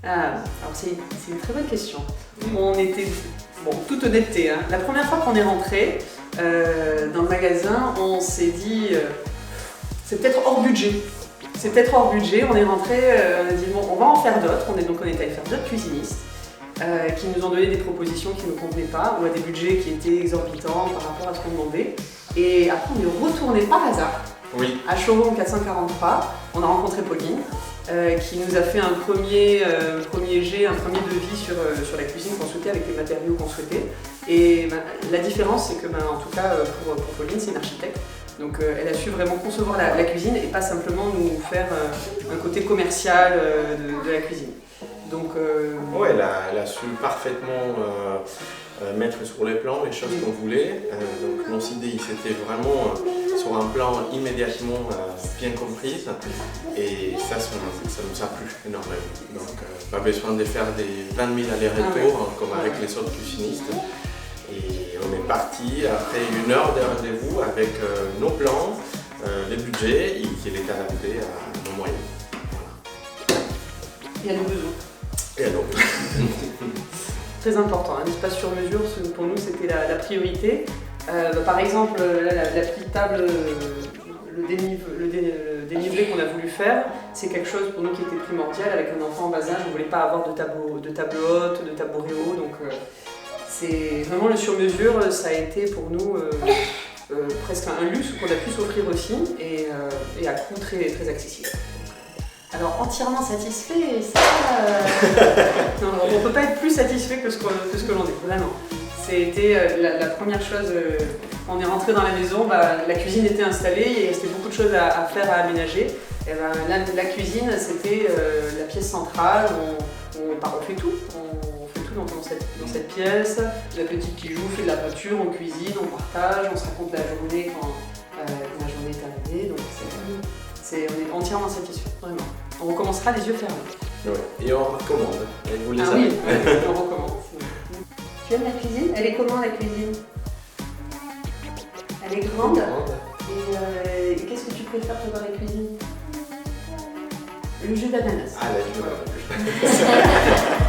Alors c'est une très bonne question. On était, bon, toute honnêteté, hein, la première fois qu'on est rentré dans le magasin, on s'est dit c'est peut-être hors budget. C'est peut-être hors budget, on est rentré, on a dit bon, on va en faire d'autres, on est allé faire d'autres cuisinistes qui nous ont donné des propositions qui ne nous convenaient pas ou à des budgets qui étaient exorbitants par rapport à ce qu'on demandait. Et après on est retourné par hasard à Showroom 443, on a rencontré Pauline qui nous a fait un premier jet, un premier devis sur la cuisine qu'on souhaitait avec les matériaux qu'on souhaitait. Et la différence c'est que en tout cas pour Pauline c'est une architecte. Donc elle a su vraiment concevoir la cuisine et pas simplement nous faire un côté commercial de la cuisine. Donc, ouais, elle a su parfaitement mettre sur les plans les choses qu'on voulait. Donc nos idées c'était vraiment sur un plan immédiatement bien comprise et ça nous a plu énormément. Donc pas besoin de faire des 20 000 allers-retours comme avec les autres cuisinistes. Et on est parti après 1 heure de rendez-vous avec nos plans, les budgets et qu'il est adapté à nos moyens. Voilà. Et à nos besoins. Et à nos besoins. Très important, un espace sur mesure, pour nous c'était la priorité. Par exemple, la petite table, le dénivelé qu'on a voulu faire, c'est quelque chose pour nous qui était primordial. Avec un enfant en bas âge, on ne voulait pas avoir de table haute, de tabouret haut. Donc, c'est vraiment le sur-mesure, ça a été pour nous presque un luxe qu'on a pu s'offrir aussi et à coût très, très accessible. Alors entièrement satisfait, ça, non, on ne peut pas être plus satisfait que ce que l'on est, vraiment. C'était la première chose, quand on est rentré dans la maison, la cuisine était installée, il restait beaucoup de choses à faire, à aménager. Et la cuisine, c'était la pièce centrale, on fait tout. Dans cette pièce, la petite qui joue, fait de la peinture, on cuisine, on partage, on se raconte la journée quand la journée est arrivée. Donc on est entièrement satisfait, vraiment. On recommencera les yeux fermés. Ouais. Et on recommande. Et vous les oui, on recommande. Tu aimes la cuisine? Elle est comment la cuisine? Elle est grande. Et qu'est-ce que tu préfères toi dans la cuisine? Le jus d'ananas. Ah, le jus d'ananas.